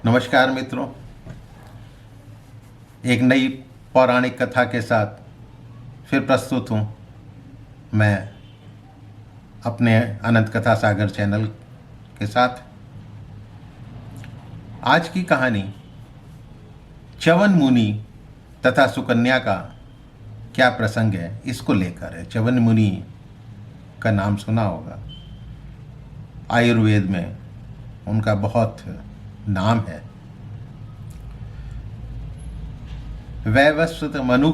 नमस्कार मित्रों, एक नई पौराणिक कथा के साथ फिर प्रस्तुत हूँ मैं अपने अनंत कथा सागर चैनल के साथ। आज की कहानी च्यवन मुनि तथा सुकन्या का क्या प्रसंग है इसको लेकर है। च्यवन मुनि का नाम सुना होगा, आयुर्वेद में उनका बहुत नाम है। वैवस्वत मनु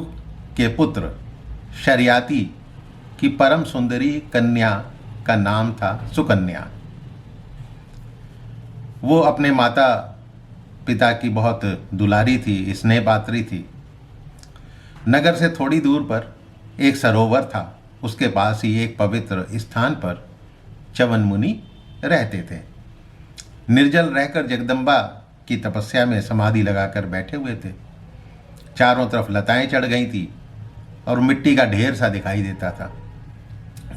के पुत्र शर्याति की परम सुंदरी कन्या का नाम था सुकन्या। वो अपने माता पिता की बहुत दुलारी थी, स्नेह पात्री थी। नगर से थोड़ी दूर पर एक सरोवर था, उसके पास ही एक पवित्र स्थान पर च्यवन मुनि रहते थे। निर्जल रहकर जगदम्बा की तपस्या में समाधि लगाकर बैठे हुए थे। चारों तरफ लताएं चढ़ गई थी और मिट्टी का ढेर सा दिखाई देता था,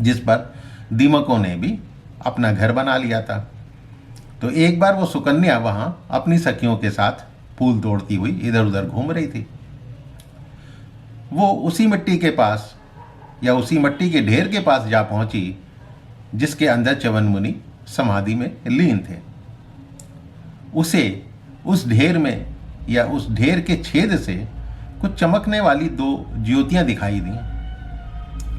जिस पर दीमकों ने भी अपना घर बना लिया था। तो एक बार वो सुकन्या वहां अपनी सखियों के साथ फूल तोड़ती हुई इधर उधर घूम रही थी। वो उसी मिट्टी के पास या उसी मिट्टी के ढेर के पास जा पहुंची जिसके अंदर च्यवन मुनि समाधि में लीन थे। उसे उस ढेर में या उस ढेर के छेद से कुछ चमकने वाली दो ज्योतियां दिखाई दी।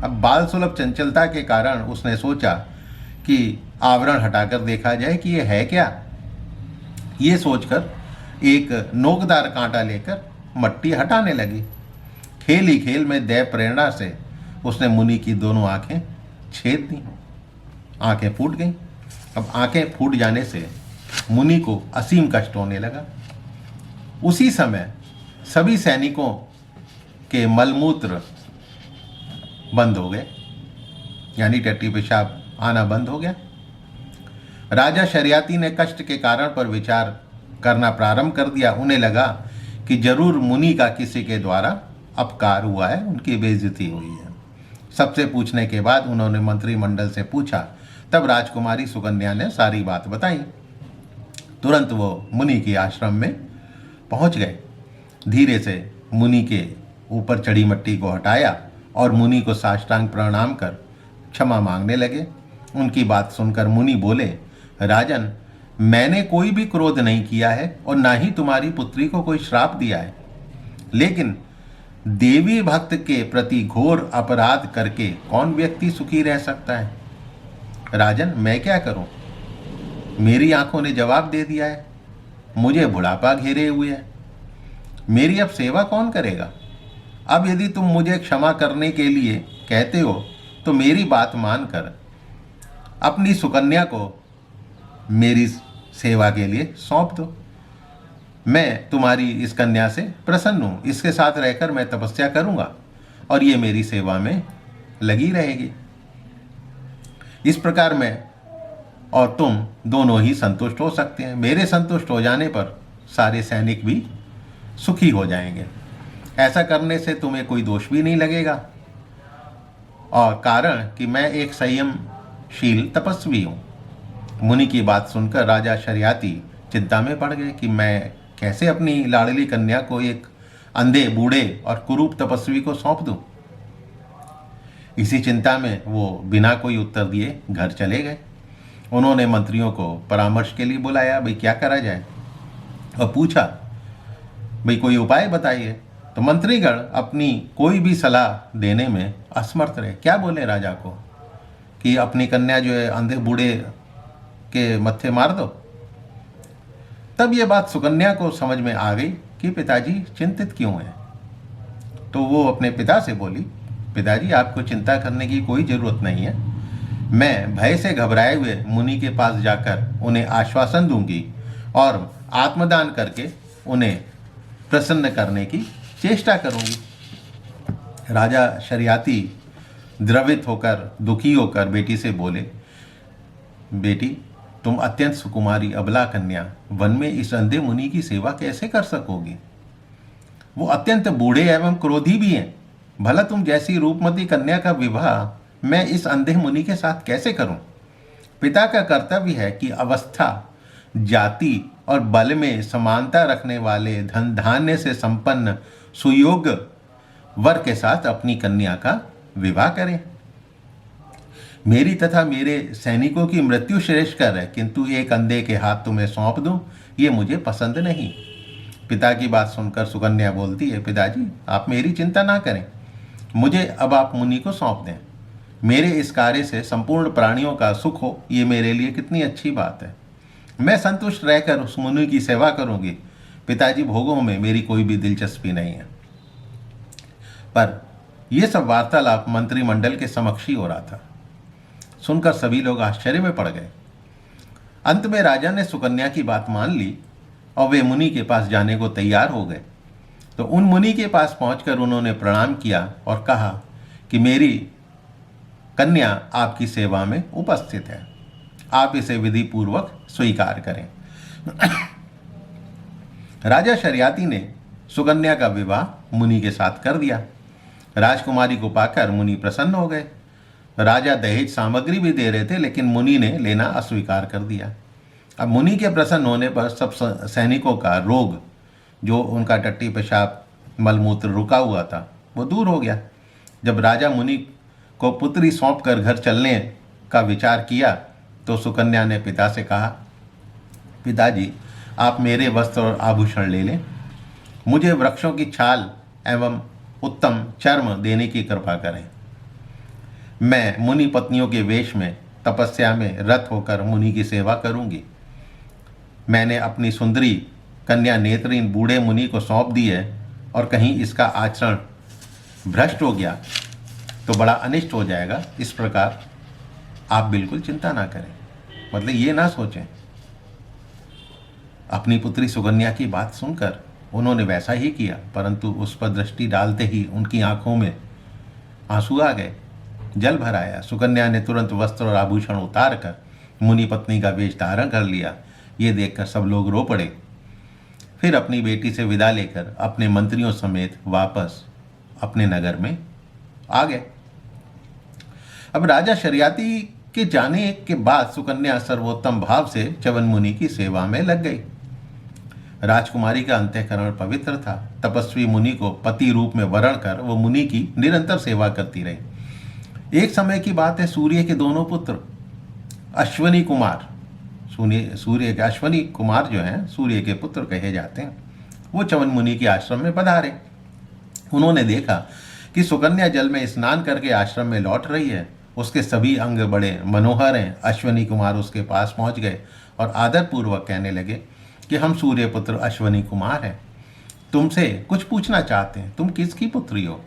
अब बाल सुलभ चंचलता के कारण उसने सोचा कि आवरण हटाकर देखा जाए कि यह है क्या। ये सोचकर एक नोकदार कांटा लेकर मट्टी हटाने लगी। खेल ही खेल में दैव प्रेरणा से उसने मुनि की दोनों आंखें छेद दी। आंखें फूट गईं। अब आंखें फूट जाने से मुनि को असीम कष्ट होने लगा। उसी समय सभी सैनिकों के मलमूत्र बंद हो गए, यानी टट्टी पेशाब आना बंद हो गया। राजा शर्याति ने कष्ट के कारण पर विचार करना प्रारंभ कर दिया। उन्हें लगा कि जरूर मुनि का किसी के द्वारा अपकार हुआ है, उनकी बेइज्जती हुई है। सबसे पूछने के बाद उन्होंने मंत्रिमंडल से पूछा। तब राजकुमारी सुकन्या ने सारी बात बताई। तुरंत वो मुनि के आश्रम में पहुंच गए। धीरे से मुनि के ऊपर चढ़ी मिट्टी को हटाया और मुनि को साष्टांग प्रणाम कर क्षमा मांगने लगे। उनकी बात सुनकर मुनि बोले, राजन, मैंने कोई भी क्रोध नहीं किया है और ना ही तुम्हारी पुत्री को कोई श्राप दिया है, लेकिन देवी भक्त के प्रति घोर अपराध करके कौन व्यक्ति सुखी रह सकता है। राजन, मैं क्या करूं? मेरी आंखों ने जवाब दे दिया है। मुझे बुढ़ापा घेरे हुए है। मेरी अब सेवा कौन करेगा? अब यदि तुम मुझे क्षमा करने के लिए कहते हो तो मेरी बात मानकर अपनी सुकन्या को मेरी सेवा के लिए सौंप दो। मैं तुम्हारी इस कन्या से प्रसन्न हूँ। इसके साथ रहकर मैं तपस्या करूँगा और ये मेरी सेवा में लगी रहेगी। इस प्रकार मैं और तुम दोनों ही संतुष्ट हो सकते हैं। मेरे संतुष्ट हो जाने पर सारे सैनिक भी सुखी हो जाएंगे। ऐसा करने से तुम्हें कोई दोष भी नहीं लगेगा, और कारण कि मैं एक संयमशील तपस्वी हूँ। मुनि की बात सुनकर राजा शर्याति चिंता में पड़ गए कि मैं कैसे अपनी लाडली कन्या को एक अंधे, बूढ़े और कुरूप तपस्वी को सौंप दूं। इसी चिंता में वो बिना कोई उत्तर दिए घर चले गए। उन्होंने मंत्रियों को परामर्श के लिए बुलाया, भाई क्या करा जाए, और पूछा, भाई कोई उपाय बताइए। तो मंत्रीगण अपनी कोई भी सलाह देने में असमर्थ रहे। क्या बोले राजा को कि अपनी कन्या जो है अंधे बूढ़े के मत्थे मार दो। तब ये बात सुकन्या को समझ में आ गई कि पिताजी चिंतित क्यों हैं। तो वो अपने पिता से बोली, पिताजी, आपको चिंता करने की कोई जरूरत नहीं है। मैं भय से घबराए हुए मुनि के पास जाकर उन्हें आश्वासन दूंगी और आत्मदान करके उन्हें प्रसन्न करने की चेष्टा करूंगी। राजा शर्याति द्रवित होकर, दुखी होकर बेटी से बोले, बेटी, तुम अत्यंत सुकुमारी अबला कन्या वन में इस अंधे मुनि की सेवा कैसे कर सकोगी? वो अत्यंत बूढ़े एवं क्रोधी भी हैं। भला तुम जैसी रूपमती कन्या का विवाह मैं इस अंधे मुनि के साथ कैसे करूं? पिता का कर्तव्य है कि अवस्था जाति और बल में समानता रखने वाले धन धान्य से संपन्न सुयोग्य वर के साथ अपनी कन्या का विवाह करें। मेरी तथा मेरे सैनिकों की मृत्यु श्रेष्ठकर है, किंतु एक अंधे के हाथ तुम्हें सौंप दूं, ये मुझे पसंद नहीं। पिता की बात सुनकर सुकन्या बोलती है, पिताजी आप मेरी चिंता ना करें, मुझे अब आप मुनि को सौंप दें। मेरे इस कार्य से संपूर्ण प्राणियों का सुख हो, ये मेरे लिए कितनी अच्छी बात है। मैं संतुष्ट रहकर उस मुनि की सेवा करूंगी। पिताजी भोगों में मेरी कोई भी दिलचस्पी नहीं है। पर यह सब वार्तालाप मंत्रिमंडल के समक्ष ही हो रहा था। सुनकर सभी लोग आश्चर्य में पड़ गए। अंत में राजा ने सुकन्या की बात मान ली और वे मुनि के पास जाने को तैयार हो गए। तो उन मुनि के पास पहुंचकर उन्होंने प्रणाम किया और कहा कि मेरी कन्या आपकी सेवा में उपस्थित है, आप इसे विधि पूर्वक स्वीकार करें। राजा शर्याती ने सुकन्या का विवाह मुनि के साथ कर दिया। राजकुमारी को पाकर मुनि प्रसन्न हो गए। राजा दहेज सामग्री भी दे रहे थे, लेकिन मुनि ने लेना अस्वीकार कर दिया। अब मुनि के प्रसन्न होने पर सब सैनिकों का रोग, जो उनका टट्टी पेशाब मलमूत्र रुका हुआ था, वो दूर हो गया। जब राजा मुनि को पुत्री सौंप कर घर चलने का विचार किया तो सुकन्या ने पिता से कहा, पिताजी आप मेरे वस्त्र और आभूषण ले लें, मुझे वृक्षों की छाल एवं उत्तम चर्म देने की कृपा करें। मैं मुनि पत्नियों के वेश में तपस्या में रत होकर मुनि की सेवा करूंगी। मैंने अपनी सुंदरी कन्या नेत्रहीन बूढ़े मुनि को सौंप दी है, और कहीं इसका आचरण भ्रष्ट हो गया तो बड़ा अनिष्ट हो जाएगा। इस प्रकार आप बिल्कुल चिंता ना करें। मतलब ये ना सोचें। अपनी पुत्री सुकन्या की बात सुनकर उन्होंने वैसा ही किया, परंतु उस पर दृष्टि डालते ही उनकी आंखों में आंसू आ गए, जल भर आया। सुकन्या ने तुरंत वस्त्र और आभूषण उतार कर मुनि पत्नी का वेश धारण कर लिया। ये देखकर सब लोग रो पड़े। फिर अपनी बेटी से विदा लेकर अपने मंत्रियों समेत वापस अपने नगर में आ गए। अब राजा शर्याती के जाने के बाद सुकन्या सर्वोत्तम भाव से च्यवन मुनि की सेवा में लग गई। राजकुमारी का अंतःकरण पवित्र था। तपस्वी मुनि को पति रूप में वरण कर वो मुनि की निरंतर सेवा करती रही। एक समय की बात है, सूर्य के दोनों पुत्र अश्वनी कुमार, सूर्य के अश्वनी कुमार जो हैं सूर्य के पुत्र कहे जाते हैं, वो च्यवन मुनि के आश्रम में पधारे। उन्होंने देखा कि सुकन्या जल में स्नान करके आश्रम में लौट रही है। उसके सभी अंग बड़े मनोहर हैं। अश्वनी कुमार उसके पास पहुंच गए और आदरपूर्वक कहने लगे कि हम सूर्यपुत्र अश्वनी कुमार हैं, तुमसे कुछ पूछना चाहते हैं। तुम किसकी पुत्री हो?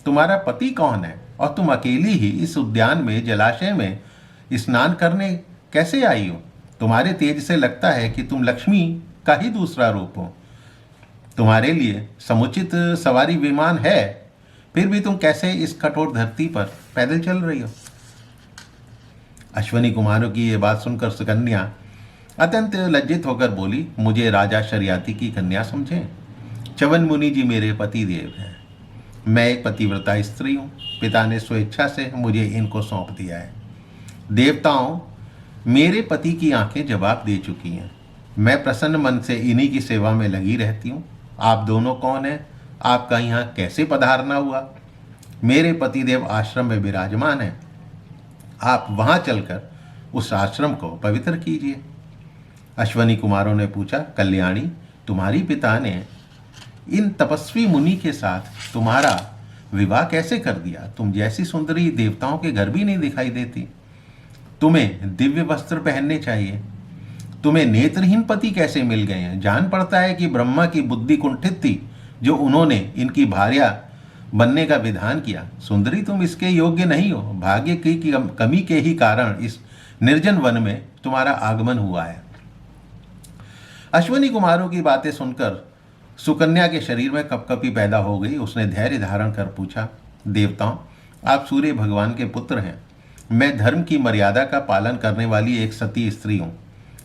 तुम्हारा पति कौन है? और तुम अकेली ही इस उद्यान में जलाशय में स्नान करने कैसे आई हो? तुम्हारे तेज से लगता है कि तुम लक्ष्मी का ही दूसरा रूप हो। तुम्हारे लिए समुचित सवारी विमान है, फिर भी तुम कैसे इस कठोर धरती पर पैदल चल रही हो? अश्वनी कुमारों की ये बात सुनकर सुकन्या अत्यंत लज्जित होकर बोली, मुझे राजा शर्याती की कन्या समझें। च्यवन मुनि जी मेरे पति देव हैं। मैं एक पतिव्रता स्त्री हूँ। पिता ने स्वेच्छा से मुझे इनको सौंप दिया है। देवताओं, मेरे पति की आंखें जवाब दे चुकी हैं। मैं प्रसन्न मन से इन्हीं की सेवा में लगी रहती हूँ। आप दोनों कौन हैं? आपका यहाँ कैसे पधारना हुआ? मेरे पतिदेव आश्रम में विराजमान हैं। आप वहाँ चलकर उस आश्रम को पवित्र कीजिए। अश्वनी कुमारों ने पूछा, कल्याणी, तुम्हारी पिता ने इन तपस्वी मुनि के साथ तुम्हारा विवाह कैसे कर दिया? तुम जैसी सुंदरी देवताओं के घर भी नहीं दिखाई देती। तुम्हें दिव्य वस्त्र पहनने चाहिए। तुम्हें नेत्रहीन पति कैसे मिल गए हैं? जान पड़ता है कि ब्रह्मा की बुद्धि कुंठित थी जो उन्होंने इनकी भार्या बनने का विधान किया। सुंदरी, तुम इसके योग्य नहीं हो। भाग्य की कमी के ही कारण इस निर्जन वन में तुम्हारा आगमन हुआ है। अश्वनी कुमारों की बातें सुनकर सुकन्या के शरीर में कपकपी पैदा हो गई। उसने धैर्य धारण कर पूछा, देवताओं, आप सूर्य भगवान के पुत्र हैं। मैं धर्म की मर्यादा का पालन करने वाली एक सती स्त्री हूँ।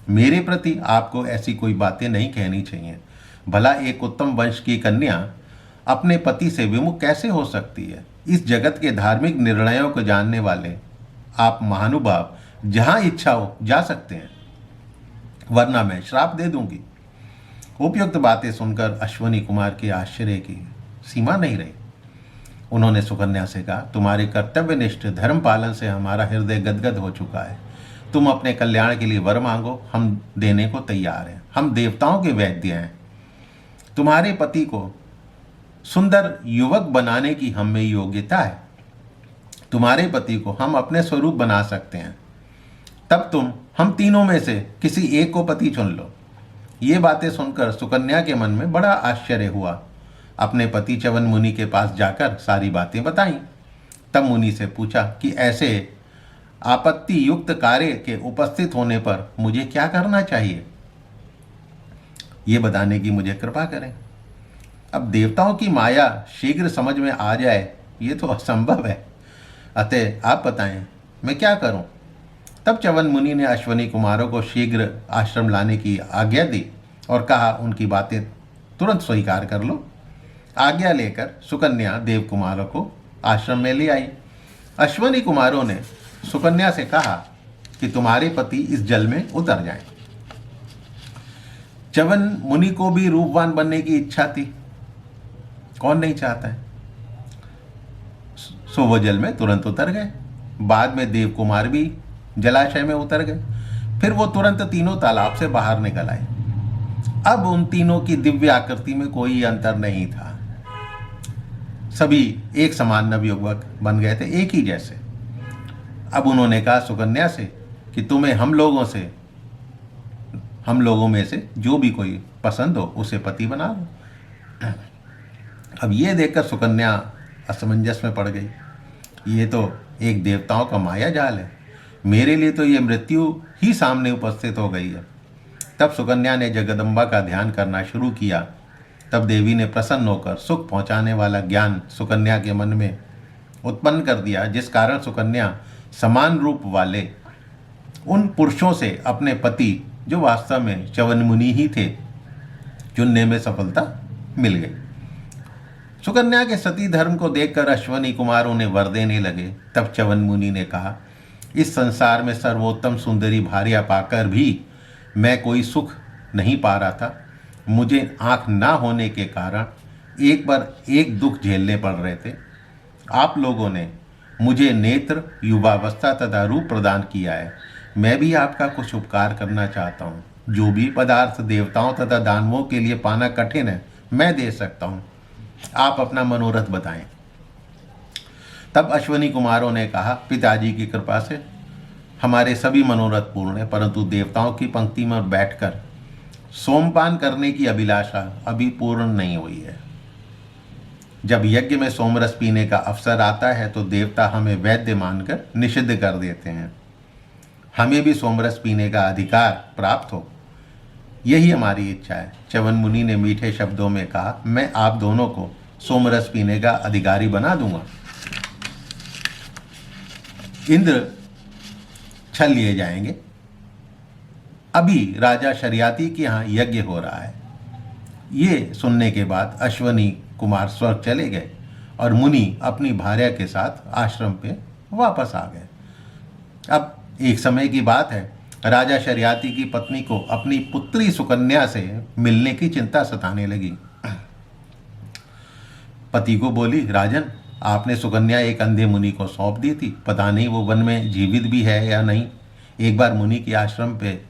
मेरे प्रति आपको ऐसी कोई बातें नहीं कहनी चाहिए। भला एक उत्तम वंश की कन्या अपने पति से विमुख कैसे हो सकती है? इस जगत के धार्मिक निर्णयों को जानने वाले आप महानुभाव जहाँ इच्छा हो जा सकते हैं। वरना मैं श्राप दे दूंगी। उपयुक्त बातें सुनकर अश्वनी कुमार के आश्चर्य की सीमा नहीं रही। उन्होंने सुकन्या से कहा, तुम्हारे कर्तव्यनिष्ठ धर्म पालन से हमारा हृदय गदगद हो चुका है। तुम अपने कल्याण के लिए वर मांगो, हम देने को तैयार हैं। हम देवताओं के वैद्य हैं। तुम्हारे पति को सुंदर युवक बनाने की हम में योग्यता है। तुम्हारे पति को हम अपने स्वरूप बना सकते हैं। तब तुम हम तीनों में से किसी एक को पति चुन लो। ये बातें सुनकर सुकन्या के मन में बड़ा आश्चर्य हुआ। अपने पति च्यवन मुनि के पास जाकर सारी बातें बताईं। तब मुनि से पूछा कि ऐसे आपत्ति युक्त कार्य के उपस्थित होने पर मुझे क्या करना चाहिए, ये बताने की मुझे कृपा करें। अब देवताओं की माया शीघ्र समझ में आ जाए ये तो असंभव है, अतः आप बताएं मैं क्या करूं। तब च्यवन मुनि ने अश्वनी कुमारों को शीघ्र आश्रम लाने की आज्ञा दी और कहा, उनकी बातें तुरंत स्वीकार कर लो। आज्ञा लेकर सुकन्या देव कुमारों को आश्रम में ले आई। अश्वनी कुमारों ने सुकन्या से कहा कि तुम्हारे पति इस जल में उतर जाएं। च्यवन मुनि को भी रूपवान बनने की इच्छा थी, कौन नहीं चाहता है। सो वो जल में तुरंत उतर गए। बाद में देव कुमार भी जलाशय में उतर गए। फिर वो तुरंत तीनों तालाब से बाहर निकल आए। अब उन तीनों की दिव्य आकृति में कोई अंतर नहीं था। सभी एक समान नवयुवक बन गए थे, एक ही जैसे। अब उन्होंने कहा सुकन्या से कि तुम्हें हम लोगों में से जो भी कोई पसंद हो उसे पति बना लो। अब ये देखकर सुकन्या असमंजस में पड़ गई। ये तो एक देवताओं का माया जाल है, मेरे लिए तो ये मृत्यु ही सामने उपस्थित हो गई है। तब सुकन्या ने जगदम्बा का ध्यान करना शुरू किया। तब देवी ने प्रसन्न होकर सुख पहुंचाने वाला ज्ञान सुकन्या के मन में उत्पन्न कर दिया, जिस कारण सुकन्या समान रूप वाले उन पुरुषों से अपने पति, जो वास्तव में च्यवन मुनि ही थे, चुनने में सफलता मिल गई। सुकन्या के सती धर्म को देखकर अश्वनी कुमार उन्हें वर देने लगे। तब च्यवन मुनि ने कहा, इस संसार में सर्वोत्तम सुंदरी भार्या पाकर भी मैं कोई सुख नहीं पा रहा था। मुझे आँख ना होने के कारण एक पर एक दुख झेलने पड़ रहे थे। आप लोगों ने मुझे नेत्र, युवावस्था तथा रूप प्रदान किया है। मैं भी आपका कुछ उपकार करना चाहता हूँ। जो भी पदार्थ देवताओं तथा दानवों के लिए पाना कठिन है, मैं दे सकता हूँ। आप अपना मनोरथ बताएं। तब अश्वनी कुमारों ने कहा, पिताजी की कृपा से हमारे सभी मनोरथ पूर्ण है, परंतु देवताओं की पंक्ति में बैठकर सोमपान करने की अभिलाषा अभी पूर्ण नहीं हुई है। जब यज्ञ में सोमरस पीने का अवसर आता है तो देवता हमें वैद्य मानकर निषिद्ध कर देते हैं। हमें भी सोमरस पीने का अधिकार प्राप्त हो, यही हमारी इच्छा है। च्यवन मुनि ने मीठे शब्दों में कहा, मैं आप दोनों को सोमरस पीने का अधिकारी बना दूंगा। इंद्र छल लिए जाएंगे। अभी राजा शरियाती के यहाँ यज्ञ हो रहा है। ये सुनने के बाद अश्वनी कुमार स्वर्ग चले गए और मुनि अपनी भार्या के साथ आश्रम पे वापस आ गए। अब एक समय की बात है, राजा शरियाती की पत्नी को अपनी पुत्री सुकन्या से मिलने की चिंता सताने लगी। पति को बोली, राजन, आपने सुकन्या एक अंधे मुनि को सौंप दी थी, पता नहीं वो वन में जीवित भी है या नहीं। एक बार मुनि के आश्रम पे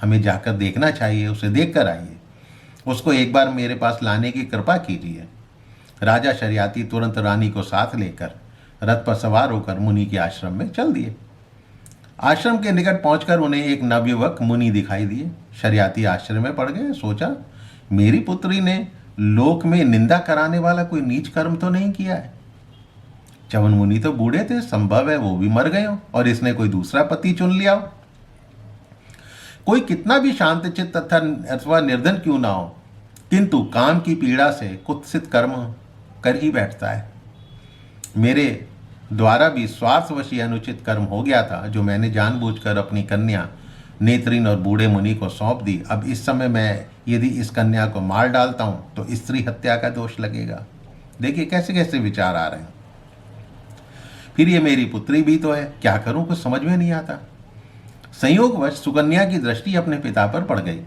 हमें जाकर देखना चाहिए, उसे देख कर आइए। उसको एक बार मेरे पास लाने की कृपा कीजिए। राजा शरियाती तुरंत रानी को साथ लेकर रथ पर सवार होकर मुनि के आश्रम में चल दिए। आश्रम के निकट पहुंचकर उन्हें एक नवयुवक मुनि दिखाई दिए। शरियाती आश्चर्य में पड़ गए। सोचा, मेरी पुत्री ने लोक में निंदा कराने वाला कोई नीच कर्म तो नहीं किया है। च्यवन मुनि तो बूढ़े थे, संभव है वो भी मर गए हो और इसने कोई दूसरा पति चुन लिया हो। कोई कितना भी शांतचित्त तथा अथवा निर्धन क्यों ना हो, किंतु काम की पीड़ा से कुत्सित कर्म कर ही बैठता है। मेरे द्वारा भी स्वार्थवश अनुचित कर्म हो गया था, जो मैंने जानबूझकर अपनी कन्या नेत्रीन और बूढ़े मुनि को सौंप दी। अब इस समय मैं यदि इस कन्या को मार डालता हूँ तो स्त्री हत्या का दोष लगेगा। देखिए कैसे कैसे विचार आ रहे हैं। फिर ये मेरी पुत्री भी तो है, क्या करूँ, कुछ समझ में नहीं आता। संयोगवश सुकन्या की दृष्टि अपने पिता पर पड़ गई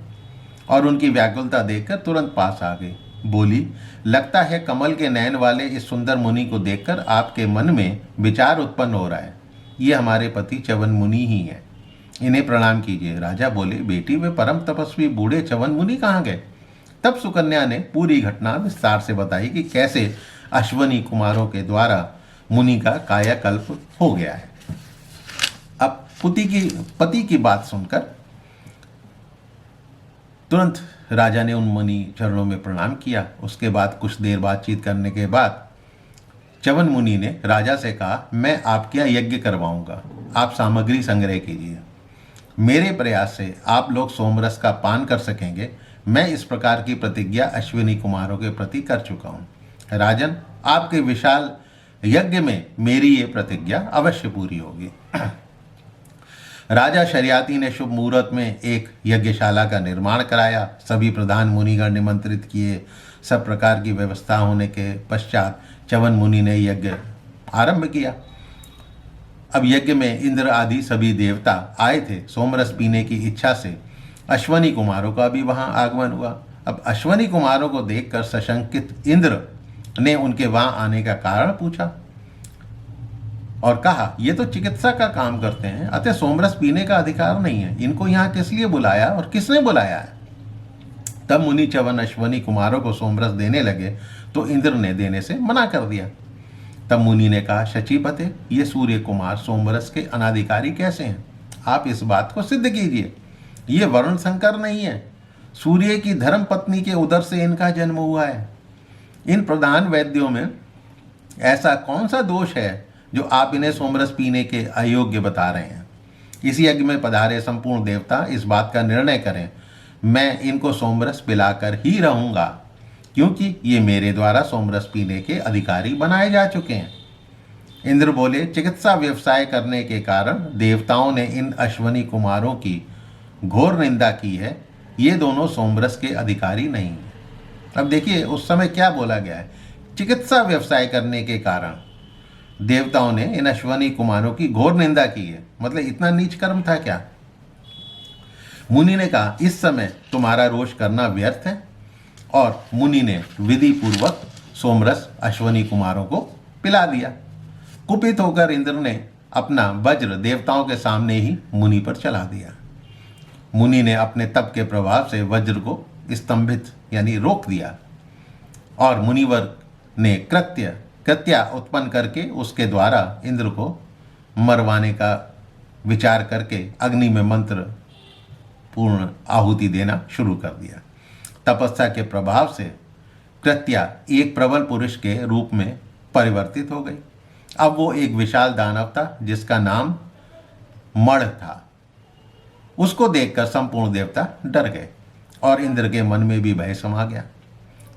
और उनकी व्याकुलता देखकर तुरंत पास आ गई। बोली, लगता है कमल के नयन वाले इस सुंदर मुनि को देखकर आपके मन में विचार उत्पन्न हो रहा है। ये हमारे पति च्यवन मुनि ही हैं, इन्हें प्रणाम कीजिए। राजा बोले, बेटी वे परम तपस्वी बूढ़े च्यवन मुनि कहाँ गए? तब सुकन्या ने पूरी घटना विस्तार से बताई कि कैसे अश्वनी कुमारों के द्वारा मुनि का कायाकल्प हो गया है। अब पति की बात सुनकर तुरंत राजा ने उन मुनि चरणों में प्रणाम किया। उसके बाद कुछ देर बातचीत करने के बाद च्यवन मुनि ने राजा से कहा, मैं आपके यहाँ यज्ञ करवाऊंगा, आप सामग्री संग्रह कीजिए। मेरे प्रयास से आप लोग सोमरस का पान कर सकेंगे। मैं इस प्रकार की प्रतिज्ञा अश्विनी कुमारों के प्रति कर चुका हूँ। राजन, आपके विशाल यज्ञ में मेरी ये प्रतिज्ञा अवश्य पूरी होगी। राजा शरियाती ने शुभ मुहूर्त में एक यज्ञशाला का निर्माण कराया। सभी प्रधान मुनिगण निमंत्रित किए। सब प्रकार की व्यवस्था होने के पश्चात च्यवन मुनि ने यज्ञ आरंभ किया। अब यज्ञ में इंद्र आदि सभी देवता आए थे। सोमरस पीने की इच्छा से अश्वनी कुमारों का भी वहां आगमन हुआ। अब अश्वनी कुमारों को देखकर सशंकित इंद्र ने उनके वहां आने का कारण पूछा और कहा, ये तो चिकित्सा का काम करते हैं, अतः सोमरस पीने का अधिकार नहीं है। इनको यहाँ किस लिए बुलाया और किसने बुलाया है? तब मुनि च्यवन अश्वनी कुमारों को सोमरस देने लगे तो इंद्र ने देने से मना कर दिया। तब मुनि ने कहा, शचीपते, ये सूर्य कुमार सोमरस के अनाधिकारी कैसे हैं? आप इस बात को सिद्ध कीजिए। ये वर्ण संकर नहीं है। सूर्य की धर्म पत्नी के उदर से इनका जन्म हुआ है। इन प्रधान वैद्यों में ऐसा कौन सा दोष है जो आप इन्हें सोमरस पीने के अयोग्य बता रहे हैं? इस यज्ञ में पधारे संपूर्ण देवता इस बात का निर्णय करें। मैं इनको सोमरस पिलाकर ही रहूंगा, क्योंकि ये मेरे द्वारा सोमरस पीने के अधिकारी बनाए जा चुके हैं। इंद्र बोले, चिकित्सा व्यवसाय करने के कारण देवताओं ने इन अश्वनी कुमारों की घोर निंदा की है। ये दोनों सोमरस के अधिकारी नहीं हैं। अब देखिए, उस समय क्या बोला गया है? चिकित्सा व्यवसाय करने के कारण देवताओं ने इन अश्वनी कुमारों की घोर निंदा की है। मतलब इतना नीच कर्म था क्या? मुनि ने कहा, इस समय तुम्हारा रोष करना व्यर्थ है। और मुनि ने विधि पूर्वक सोमरस अश्वनी कुमारों को पिला दिया। कुपित होकर इंद्र ने अपना वज्र देवताओं के सामने ही मुनि पर चला दिया। मुनि ने अपने तप के प्रभाव से वज्र को स्तंभित यानी रोक दिया और मुनिवर ने कृत्या उत्पन्न करके उसके द्वारा इंद्र को मरवाने का विचार करके अग्नि में मंत्र पूर्ण आहुति देना शुरू कर दिया। तपस्या के प्रभाव से कृत्या एक प्रबल पुरुष के रूप में परिवर्तित हो गई। अब वो एक विशाल दानव था जिसका नाम मड़ था। उसको देखकर संपूर्ण देवता डर गए और इंद्र के मन में भी भय समा गया।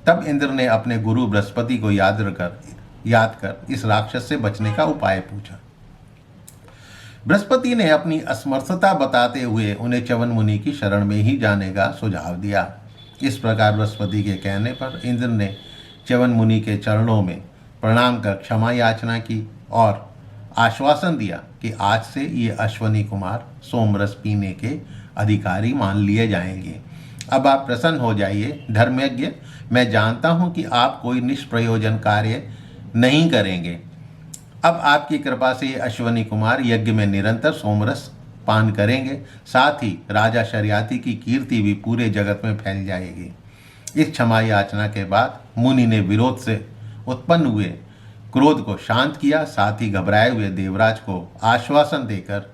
तब इंद्र ने अपने गुरु बृहस्पति को याद कर इस राक्षस से बचने का उपाय पूछा। बृहस्पति ने अपनी असमर्थता बताते हुए उन्हें च्यवन मुनि की शरण में ही जाने का सुझाव दिया। इस प्रकार बृहस्पति के कहने पर इंद्र ने च्यवन मुनि के चरणों में प्रणाम कर क्षमा याचना की और आश्वासन दिया कि आज से ये अश्वनी कुमार सोमरस पीने के अधिकारी मान लिए जाएंगे। अब आप प्रसन्न हो जाइए धर्मज्ञ, मैं जानता हूं कि आप कोई निष्प्रयोजन कार्य नहीं करेंगे। अब आपकी कृपा से ये अश्वनी कुमार यज्ञ में निरंतर सोमरस पान करेंगे। साथ ही राजा शरियाती की कीर्ति भी पूरे जगत में फैल जाएगी। इस क्षमा याचना के बाद मुनि ने विरोध से उत्पन्न हुए क्रोध को शांत किया। साथ ही घबराए हुए देवराज को आश्वासन देकर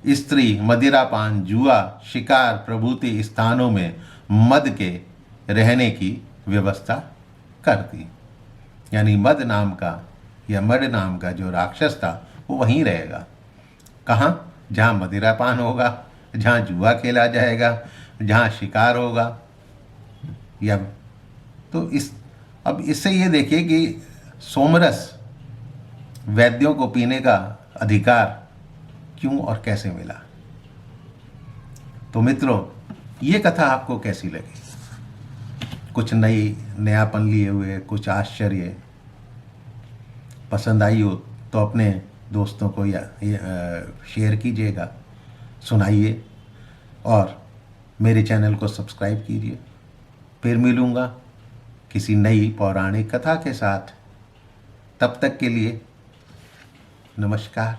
स्त्री, मदिरापान, जुआ, शिकार प्रभृति स्थानों में मद के रहने की व्यवस्था कर दी। यानी मद नाम का या मड नाम का जो राक्षस था वो वहीं रहेगा। कहाँ? जहाँ मदिरापान होगा, जहाँ जुआ खेला जाएगा, जहाँ शिकार होगा। या तो अब इससे ये देखिए कि सोमरस वैद्यों को पीने का अधिकार क्यों और कैसे मिला। तो मित्रों, ये कथा आपको कैसी लगी? कुछ नयापन लिए हुए, कुछ आश्चर्य पसंद आई हो तो अपने दोस्तों को शेयर कीजिएगा। सुनाइए और मेरे चैनल को सब्सक्राइब कीजिए। फिर मिलूँगा किसी नई पौराणिक कथा के साथ। तब तक के लिए नमस्कार।